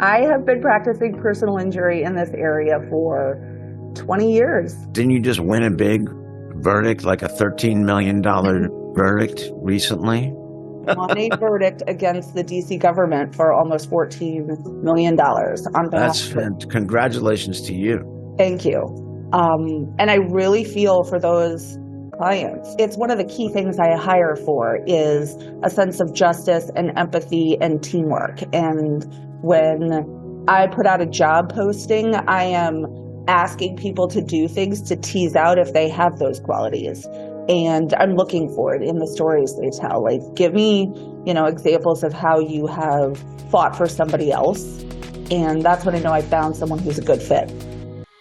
I have been practicing personal injury in this area for 20 years. Didn't you just win a big verdict, like a $13 million verdict recently? On a verdict against the DC government for almost $14 million on behalf of. Congratulations to you. Thank you. And I really feel for those clients. It's one of the key things I hire for is a sense of justice and empathy and teamwork. And when I put out a job posting, I am asking people to do things to tease out if they have those qualities. And I'm looking for it in the stories they tell. Like, give me, examples of how you have fought for somebody else. And that's when I know I found someone who's a good fit.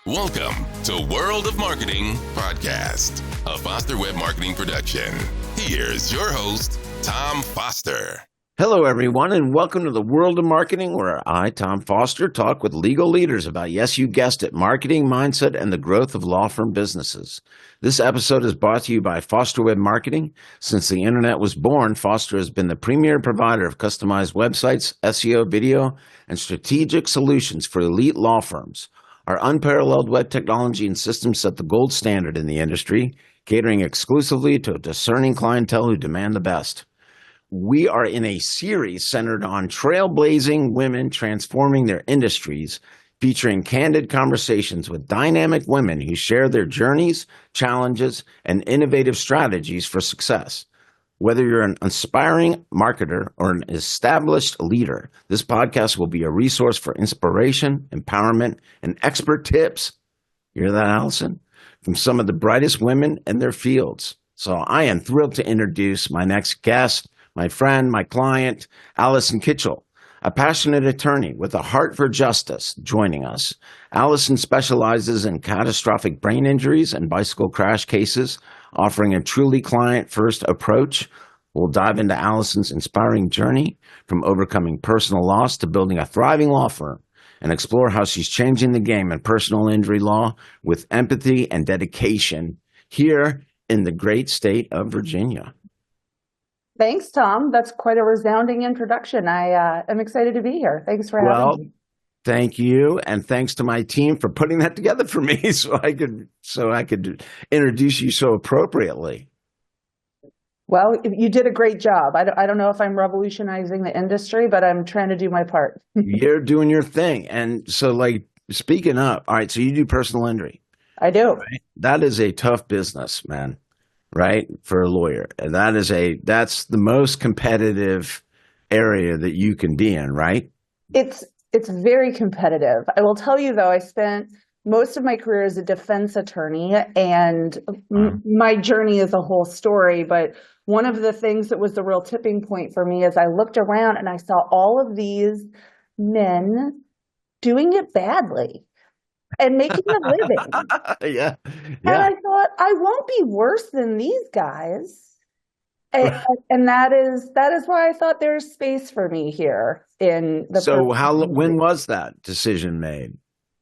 Welcome to World of Marketing Podcast, a Foster Web Marketing production. Here's your host, Tom Foster. Hello, everyone, and welcome to the World of Marketing, where I, Tom Foster, talk with legal leaders about, yes, you guessed it, marketing, mindset, and the growth of law firm businesses. This episode is brought to you by Foster Web Marketing. Since the internet was born, Foster has been the premier provider of customized websites, SEO, video, and strategic solutions for elite law firms. Our unparalleled web technology and systems set the gold standard in the industry, catering exclusively to a discerning clientele who demand the best. We are in a series centered on trailblazing women transforming their industries, featuring candid conversations with dynamic women who share their journeys, challenges, and innovative strategies for success. Whether you're an aspiring marketer or an established leader, this podcast will be a resource for inspiration, empowerment, and expert tips. You hear that, Allyson? From some of the brightest women in their fields. So I am thrilled to introduce my next guest, my friend, my client, Allyson Kitchel, a passionate attorney with a heart for justice, joining us. Allyson specializes in catastrophic brain injuries and bicycle crash cases, offering a truly client-first approach. We'll dive into Allyson's inspiring journey from overcoming personal loss to building a thriving law firm and explore how she's changing the game in personal injury law with empathy and dedication here in the great state of Virginia. Thanks, Tom. That's quite a resounding introduction. I am excited to be here. Thanks for having me. Thank you, and thanks to my team for putting that together for me, so I could introduce you so appropriately. Well, you did a great job. I don't know if I'm revolutionizing the industry, but I'm trying to do my part. You're doing your thing, and so, speaking up, all right. So you do personal injury. I do. Right? That is a tough business, man. Right? For a lawyer. And that's the most competitive area that you can be in, right? It's very competitive. I will tell you, though, I spent most of my career as a defense attorney, and my journey is a whole story. But one of the things that was the real tipping point for me is I looked around and I saw all of these men doing it badly and making a living. Yeah. And I thought, I won't be worse than these guys. And that is why I thought there's space for me here in the. So when was that decision made?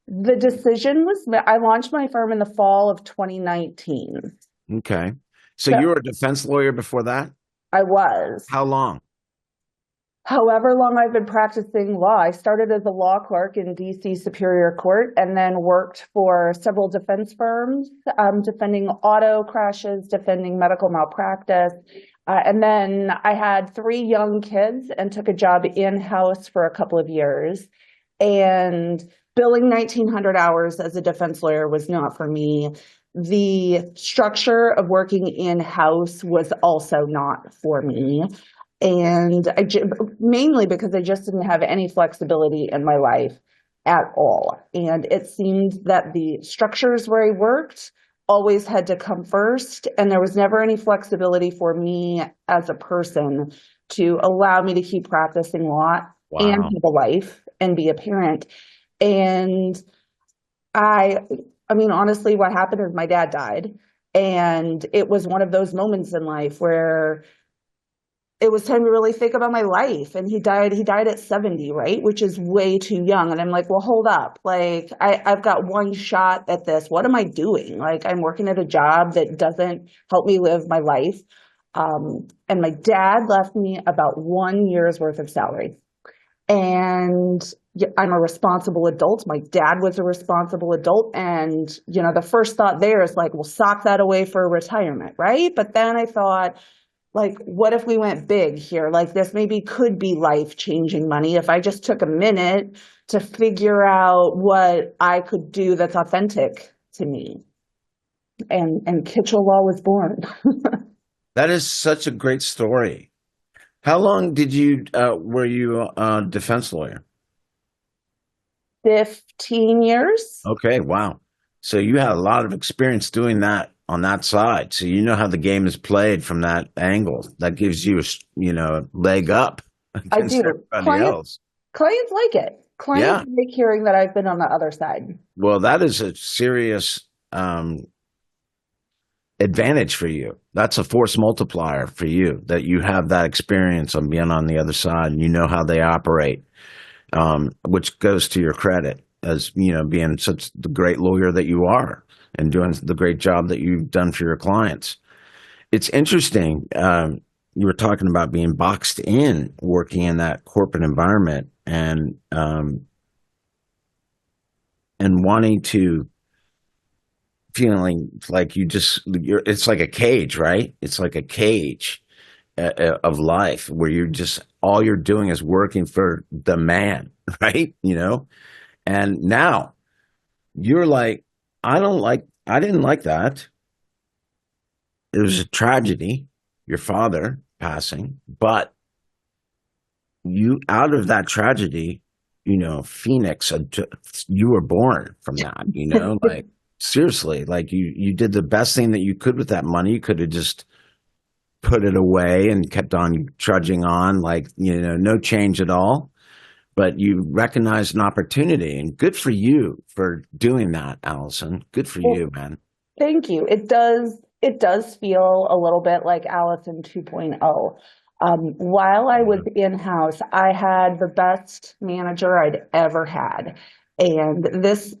The decision was, I launched my firm in the fall of 2019. Okay. So you were a defense lawyer before that? I was. How long? However long I've been practicing law. I started as a law clerk in DC Superior Court and then worked for several defense firms, defending auto crashes, defending medical malpractice. And then I had 3 young kids and took a job in-house for a couple of years. And billing 1,900 hours as a defense lawyer was not for me. The structure of working in-house was also not for me. And mainly because I just didn't have any flexibility in my life at all. And it seemed that the structures where I worked always had to come first. And there was never any flexibility for me as a person to allow me to keep practicing law and have a life and be a parent. And I mean, honestly, what happened is my dad died. And it was one of those moments in life where it was time to really think about my life. And he died at 70, right? Which is way too young. And I'm like, well, hold up. I've got one shot at this. What am I doing? I'm working at a job that doesn't help me live my life. And my dad left me about 1 year's worth of salary. And I'm a responsible adult. My dad was a responsible adult. And, the first thought there is like, we'll sock that away for retirement, right? But then I thought, like, what if we went big here? Like, this maybe could be life-changing money if I just took a minute to figure out what I could do that's authentic to me. And Kitchel Law was born. That is such a great story. How long were you a defense lawyer? 15 years. Okay, wow. So you had a lot of experience doing that on that side. So you know how the game is played from that angle. That gives you a leg up I against do. everybody else. Clients like it. Clients like hearing that I've been on the other side. Well, that is a serious advantage for you. That's a force multiplier for you, that you have that experience on being on the other side and you know how they operate, which goes to your credit as, being such the great lawyer that you are and doing the great job that you've done for your clients. It's interesting. You were talking about being boxed in, working in that corporate environment and wanting to feeling like it's like a cage, right? It's like a cage of life where all you're doing is working for the man, right? And now you're like, I didn't like that. It was a tragedy, your father passing, but out of that tragedy, Phoenix, you were born from that, like, seriously, like you did the best thing that you could with that money. You could have just put it away and kept on trudging on, like, no change at all. But you recognized an opportunity, and good for you for doing that, Allyson. Good for you, man. Thank you. It does feel a little bit like Allyson 2.0. While I was in-house, I had the best manager I'd ever had. And this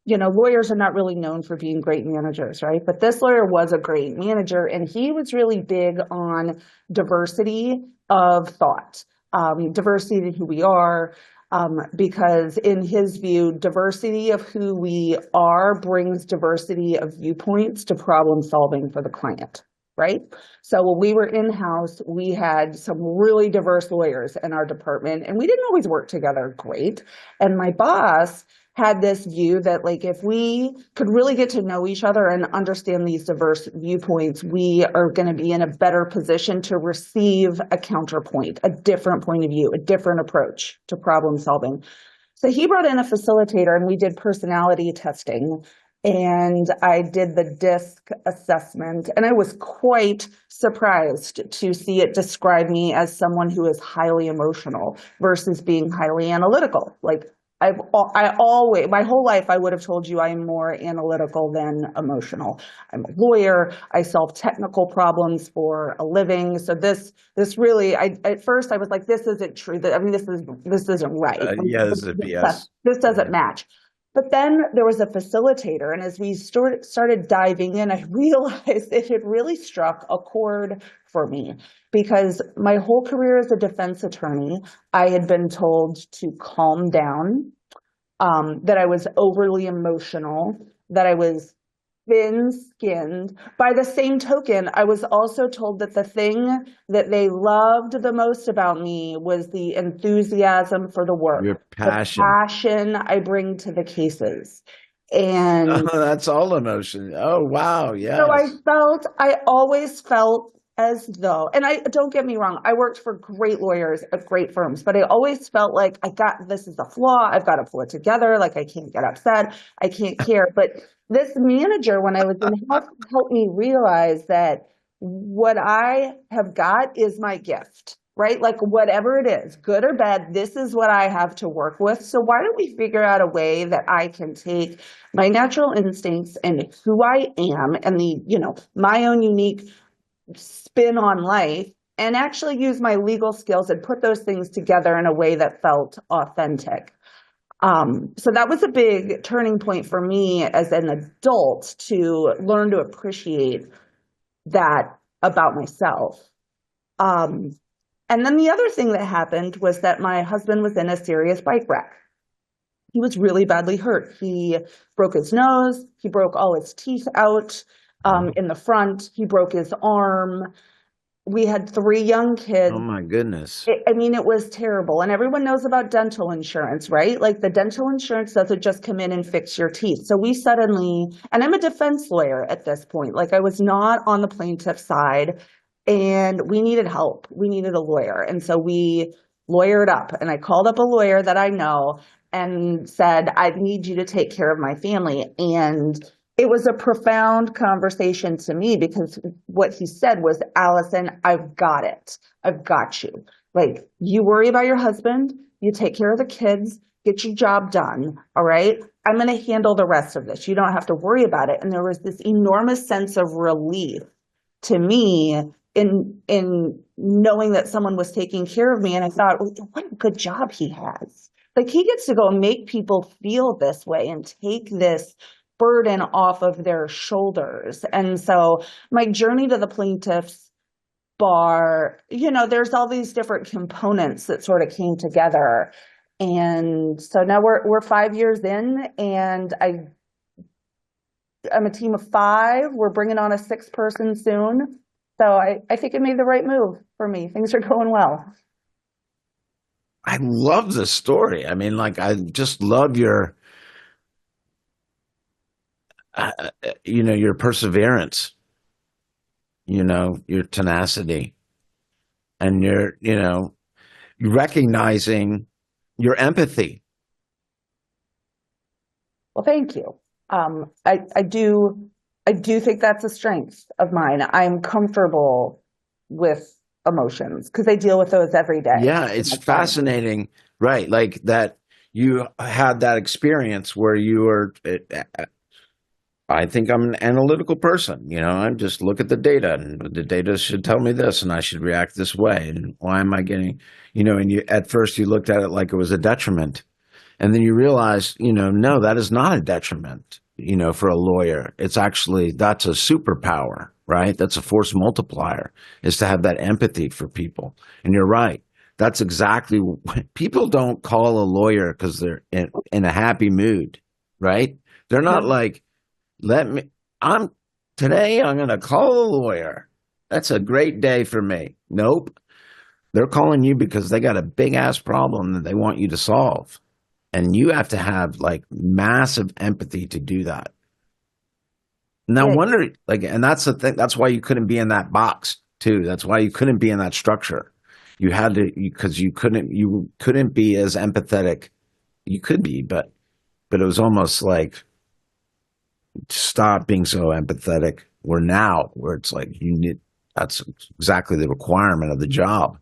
lawyers are not really known for being great managers, right? But this lawyer was a great manager, and he was really big on diversity of thought, diversity in who we are, because in his view, diversity of who we are brings diversity of viewpoints to problem solving for the client, right? So when we were in-house, we had some really diverse lawyers in our department, and we didn't always work together great. And my boss had this view that, like, if we could really get to know each other and understand these diverse viewpoints, we are going to be in a better position to receive a counterpoint, a different point of view, a different approach to problem solving. So he brought in a facilitator, and we did personality testing. And I did the DISC assessment, and I was quite surprised to see it describe me as someone who is highly emotional versus being highly analytical. Like, I always, my whole life, I would have told you I'm more analytical than emotional. I'm a lawyer. I solve technical problems for a living. So this really, at first I was like, this isn't true. This isn't right. This is BS. This doesn't match. But then there was a facilitator, and as we started diving in, I realized it had really struck a chord for me, because my whole career as a defense attorney, I had been told to calm down, that I was overly emotional, that I was thin-skinned. By the same token, I was also told that the thing that they loved the most about me was the enthusiasm for the work. Your passion. The passion I bring to the cases. And that's all emotion. Oh, wow. Yes. So I always felt as though, and don't get me wrong, I worked for great lawyers at great firms, but I always felt like this is a flaw. I've got to pull it together. Like, I can't get upset. I can't care. But this manager, when I was in health, helped me realize that what I have got is my gift, right? Like, whatever it is, good or bad, this is what I have to work with. So why don't we figure out a way that I can take my natural instincts and who I am and my own unique spin on life and actually use my legal skills and put those things together in a way that felt authentic. So that was a big turning point for me as an adult, to learn to appreciate that about myself. And then the other thing that happened was that my husband was in a serious bike wreck. He was really badly hurt. He broke his nose. He broke all his teeth out in the front. He broke his arm. We had 3 young kids. Oh my goodness. I mean, it was terrible. And everyone knows about dental insurance, right? Like the dental insurance doesn't just come in and fix your teeth. So we suddenly, and I'm a defense lawyer at this point, like I was not on the plaintiff side and we needed help. We needed a lawyer. And so we lawyered up and I called up a lawyer that I know and said, I need you to take care of my family. And it was a profound conversation to me because what he said was, Allyson, I've got it. I've got you. Like, you worry about your husband, you take care of the kids, get your job done. All right. I'm going to handle the rest of this. You don't have to worry about it. And there was this enormous sense of relief to me in knowing that someone was taking care of me. And I thought, well, what a good job he has. Like, he gets to go and make people feel this way and take this burden off of their shoulders. And so my journey to the plaintiff's bar, you know, there's all these different components that sort of came together. And so now we're 5 years in, and I'm a team of 5. We're bringing on a 6th person soon. So I think it made the right move for me. Things are going well. I love the story. I mean, like, I just love your, your perseverance, your tenacity, and you're recognizing your empathy. Well, thank you. I do think that's a strength of mine. I'm comfortable with emotions because I deal with those every day. Yeah, it's fascinating, right? Like that you had that experience where you were, I think I'm an analytical person, I just look at the data and the data should tell me this and I should react this way. And why am I getting, and at first you looked at it like it was a detriment. And then you realize, no, that is not a detriment, for a lawyer. It's actually, that's a superpower, right? That's a force multiplier, is to have that empathy for people. And you're right. That's exactly what people don't call a lawyer because they're in a happy mood, right? They're not like, today I'm going to call a lawyer. That's a great day for me. Nope. They're calling you because they got a big ass problem that they want you to solve. And you have to have like massive empathy to do that. And I wonder, and that's the thing. That's why you couldn't be in that box too. That's why you couldn't be in that structure. You had to, because you couldn't be as empathetic. You could be, but it was almost like, stop being so empathetic. Where it's like that's exactly the requirement of the job.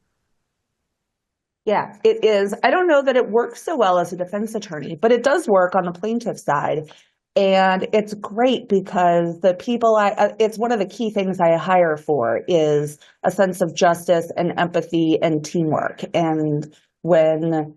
Yeah, it is. I don't know that it works so well as a defense attorney, but it does work on the plaintiff side. And it's great because the people it's one of the key things I hire for is a sense of justice and empathy and teamwork. And when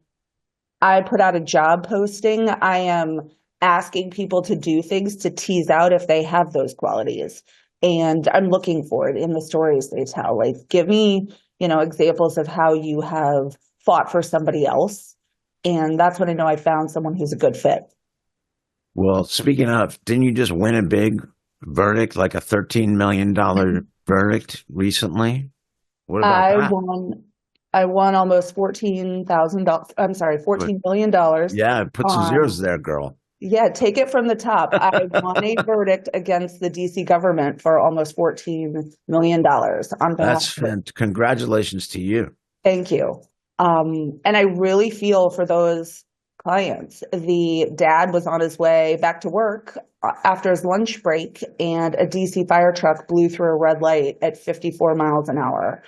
I put out a job posting, I am asking people to do things to tease out if they have those qualities. And I'm looking for it in the stories they tell. Like, give me, examples of how you have fought for somebody else. And that's when I know I found someone who's a good fit. Well, speaking of, didn't you just win a big verdict, like a $13 million verdict recently? What about that? I won almost $14,000. I'm sorry, $14 million. Yeah, put some zeros there, girl. Yeah, take it from the top. I won a verdict against the DC government for almost $14 million on behalf of congratulations to you. Thank you. And I really feel for those clients. The dad was on his way back to work after his lunch break, and a DC fire truck blew through a red light at 54 miles an hour,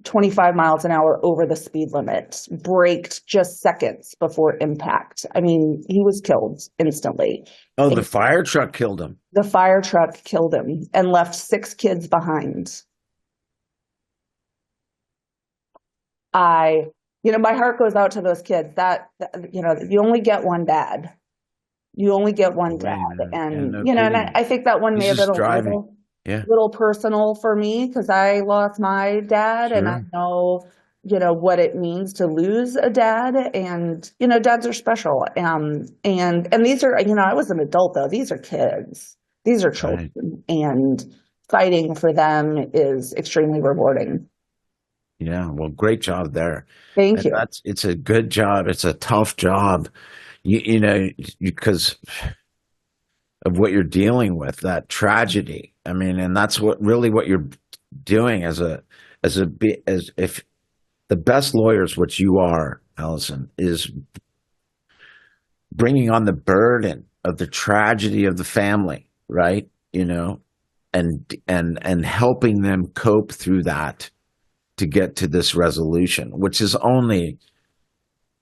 25 miles an hour over the speed limit, braked just seconds before impact. I mean, he was killed instantly. Oh, the fire truck killed him. The fire truck killed him and left 6 kids behind. My heart goes out to those kids you only get one dad. You only get one dad. And, and I think that one may have been Yeah. little personal for me because I lost my dad and I Sure. know, what it means to lose a dad and, dads are special. And these are, I was an adult though. These are kids. These are Right. children and fighting for them is extremely rewarding. Yeah. Well, great job there. Thank And you. it's a good job. It's a tough job, because of what you're dealing with, that tragedy. I mean, and that's what you're doing as if the best lawyers, which you are, Allyson, is bringing on the burden of the tragedy of the family, right? And helping them cope through that to get to this resolution, which is only,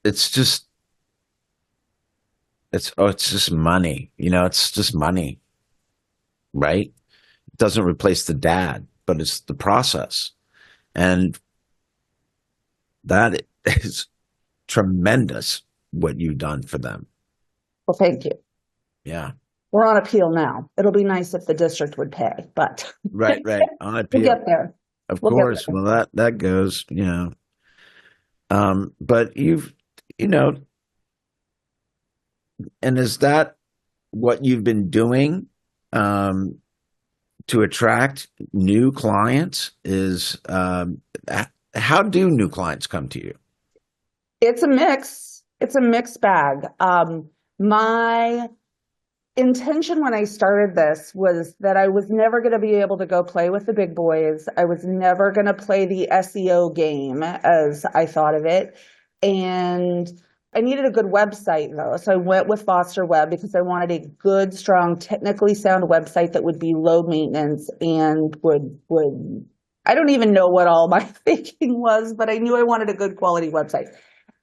it's just, it's just money, it's just money, right? It doesn't replace the dad, but it's the process. And that is tremendous what you've done for them. Well, thank you. Yeah. We're on appeal now. It'll be nice if the district would pay, but Right, right. On we'll appeal. get there. Of We'll get course. there. Well, that goes, but and is that what you've been doing, to attract new clients? How do new clients come to you? It's a mix. It's a mixed bag. My intention when I started this was that I was never going to be able to go play with the big boys. I was never going to play the SEO game as I thought of it. And I needed a good website though. So I went with Foster Web because I wanted a good, strong, technically sound website that would be low maintenance and would I don't even know what all my thinking was, but I knew I wanted a good quality website.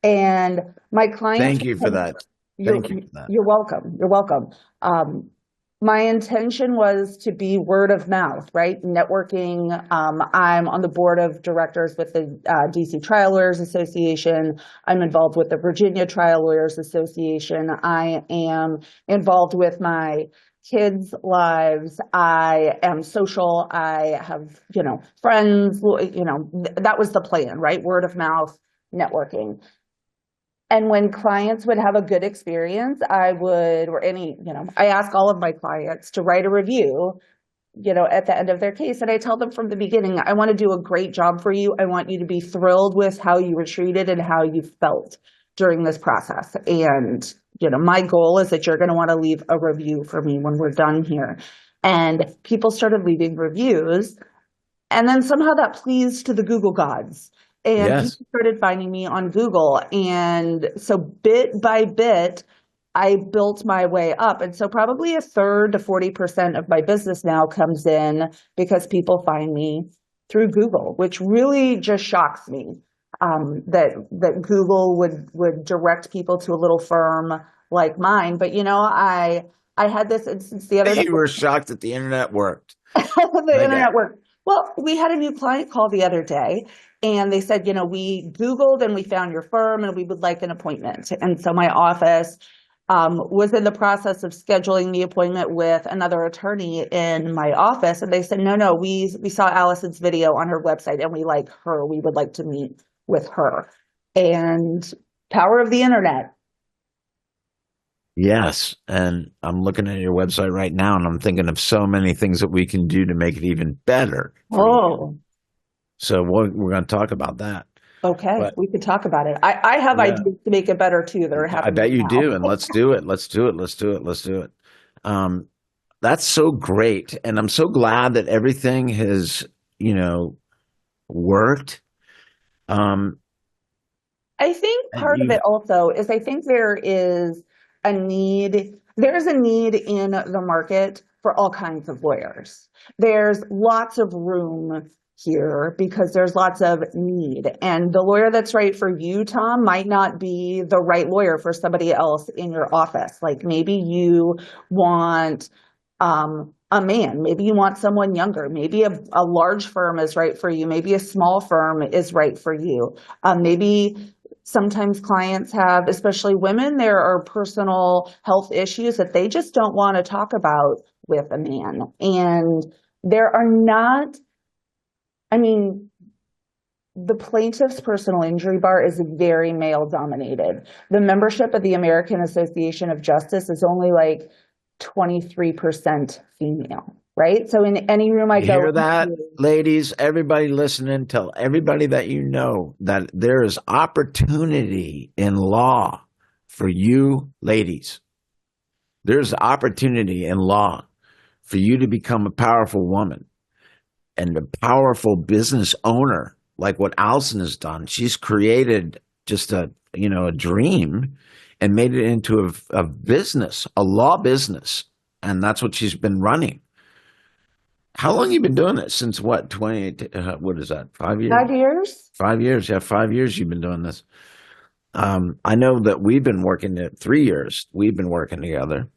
And my clients. Thank you for that. You're, Thank you for that. you're welcome. You're welcome. My intention was to be word of mouth, right? Networking. I'm on the board of directors with the DC Trial Lawyers Association. I'm involved with the Virginia Trial Lawyers Association. I am involved with my kids' lives. I am social. I have, friends, that was the plan, right? Word of mouth, networking. And when clients would have a good experience, I ask all of my clients to write a review, at the end of their case. And I tell them from the beginning, I want to do a great job for you. I want you to be thrilled with how you were treated and how you felt during this process. And, my goal is that you're going to want to leave a review for me when we're done here. And people started leaving reviews. And then somehow that pleased to the Google gods. And Yes. people started finding me on Google. And so bit by bit, I built my way up. And so probably a third to 40% of my business now comes in because people find me through Google, which really just shocks me, that Google would direct people to a little firm like mine. But, I had this instance the other day. You were shocked that the internet worked. The internet worked. Well, we had a new client call the other day and they said, we Googled and we found your firm and we would like an appointment. And so my office was in the process of scheduling the appointment with another attorney in my office. And they said, no, we saw Allyson's video on her website and we like her. We would like to meet with her. And power of the internet. Yes. And I'm looking at your website right now and I'm thinking of so many things that we can do to make it even better. Oh, So we're going to talk about that. okay. But, we could talk about it. I have ideas to make it better too. That are happening. I bet you now. do. And let's do it. Let's do it. Let's do it. Let's do it. That's so great. And I'm so glad that everything has, worked. I think part of it also is I think there's a need in the market for all kinds of lawyers. There's lots of room here because there's lots of need. And the lawyer that's right for you, Tom, might not be the right lawyer for somebody else in your office. Like maybe you want a man, maybe you want someone younger, maybe a large firm is right for you, maybe a small firm is right for you. Maybe sometimes clients have, especially women, there are personal health issues that they just don't want to talk about with a man. And There are not, I mean, the plaintiff's personal injury bar is very male dominated. The membership of the American Association of Justice is only like 23% female, right? So in any room I You go hear that, into, ladies? Everybody listening, tell everybody that you know that there is opportunity in law for you ladies. There's opportunity in law for you to become a powerful woman and a powerful business owner, like what Allyson has done. She's created just a dream and made it into a business, a law business, and that's what she's been running. How long you been doing this? Since what? What is that? 5 years? 5 years. 5 years. Yeah, 5 years you've been doing this. I know that we've been working it 3 years. We've been working together.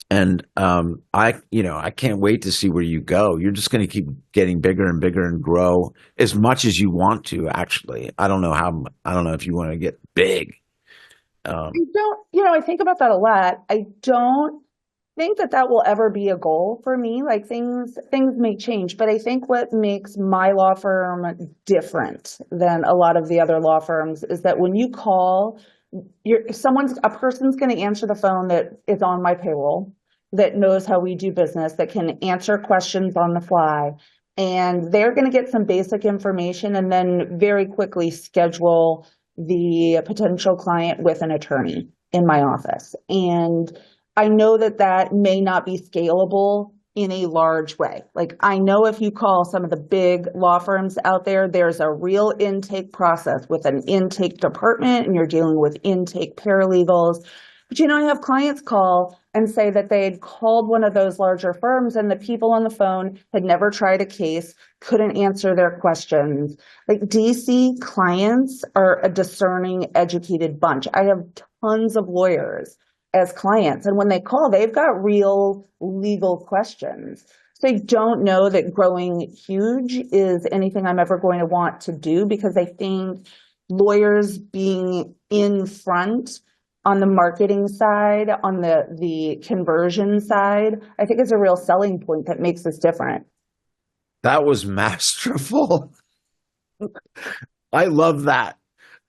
And I can't wait to see where you go. You're just going to keep getting bigger and bigger and grow as much as you want to, actually. I don't know if you want to get big. I don't, I think about that a lot. I don't think that will ever be a goal for me. Like things may change, but I think what makes my law firm different than a lot of the other law firms is that when you call, a person's going to answer the phone that is on my payroll, that knows how we do business, that can answer questions on the fly, and they're going to get some basic information and then very quickly schedule the potential client with an attorney in my office. And I know that may not be scalable in a large way. Like I know if you call some of the big law firms out there, there's a real intake process with an intake department and you're dealing with intake paralegals. But I have clients call and say that they had called one of those larger firms and the people on the phone had never tried a case, couldn't answer their questions. Like DC clients are a discerning, educated bunch. I have tons of lawyers as clients, and when they call, they've got real legal questions. So I don't know that growing huge is anything I'm ever going to want to do, because I think lawyers being in front on the marketing side, on the conversion side, I think is a real selling point that makes us different. That was masterful. I love that.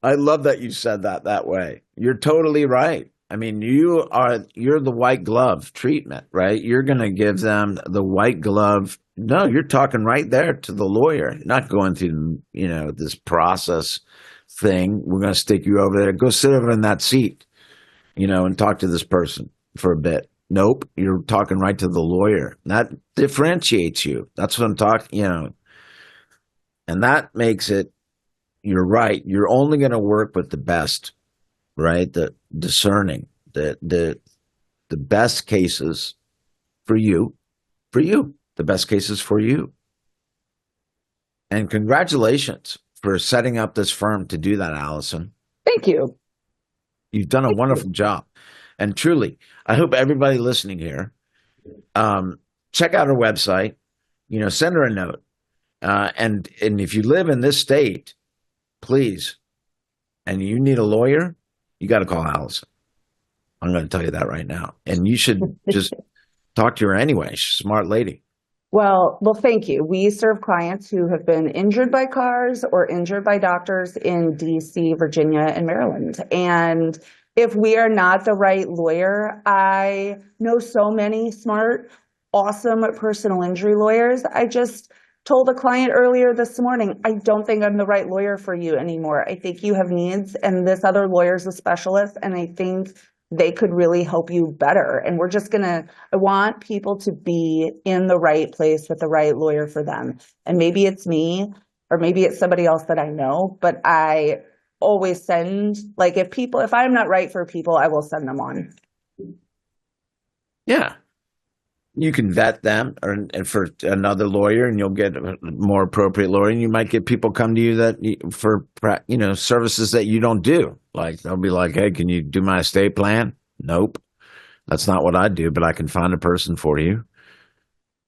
I love that you said that way. You're totally right. I mean, you're the white glove treatment, right? You're going to give them the white glove. No, you're talking right there to the lawyer, not going through, this process thing. We're going to stick you over there. Go sit over in that seat, and talk to this person for a bit. Nope. You're talking right to the lawyer. That differentiates you. That's what I'm talking, and that makes it, you're right. You're only going to work with the best. Right? The discerning, the best cases for you, the best cases for you. And congratulations for setting up this firm to do that, Allyson. Thank you. You've done a wonderful job. And truly, I hope everybody listening here, check out her website, send her a note. And if you live in this state, please, and you need a lawyer, you got to call Allyson. I'm going to tell you that right now. And you should just talk to her anyway. She's a smart lady. Well, thank you. We serve clients who have been injured by cars or injured by doctors in DC, Virginia, and Maryland. And if we are not the right lawyer, I know so many smart, awesome personal injury lawyers. I just told a client earlier this morning, I don't think I'm the right lawyer for you anymore. I think you have needs, and this other lawyer is a specialist, and I think they could really help you better. And I want people to be in the right place with the right lawyer for them. And maybe it's me, or maybe it's somebody else that I know, but I always send, if I'm not right for people, I will send them on. Yeah. You can vet them and for another lawyer, and you'll get a more appropriate lawyer. And you might get people come to you for services that you don't do. Like they'll be like, "Hey, can you do my estate plan?" Nope, that's not what I do, but I can find a person for you.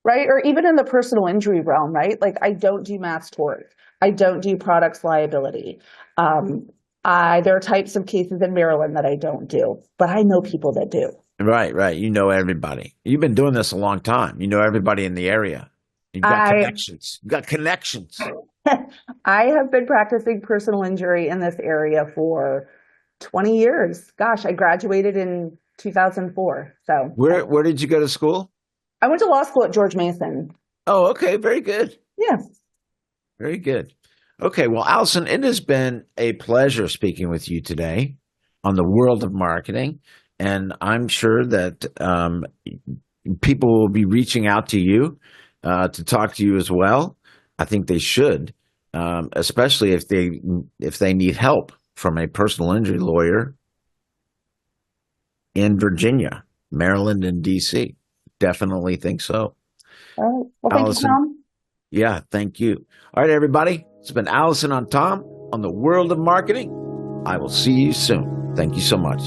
Right, or even in the personal injury realm, right? Like I don't do mass tort. I don't do products liability. There are types of cases in Maryland that I don't do, but I know people that do. Right. You know everybody. You've been doing this a long time. You know everybody in the area. You've got connections. You've got connections. I have been practicing personal injury in this area for 20 years. Gosh, I graduated in 2004. So Where did you go to school? I went to law school at George Mason. Oh, okay. Very good. Yes. Very good. Okay. Well, Allyson, it has been a pleasure speaking with you today on the world of marketing. And I'm sure that people will be reaching out to you to talk to you as well. I think they should, especially if they need help from a personal injury lawyer in Virginia, Maryland, and D.C. Definitely think so. All right. Well, thank Allyson, you, Tom. Yeah, thank you. All right, everybody. It's been Allyson on Tom on the world of marketing. I will see you soon. Thank you so much.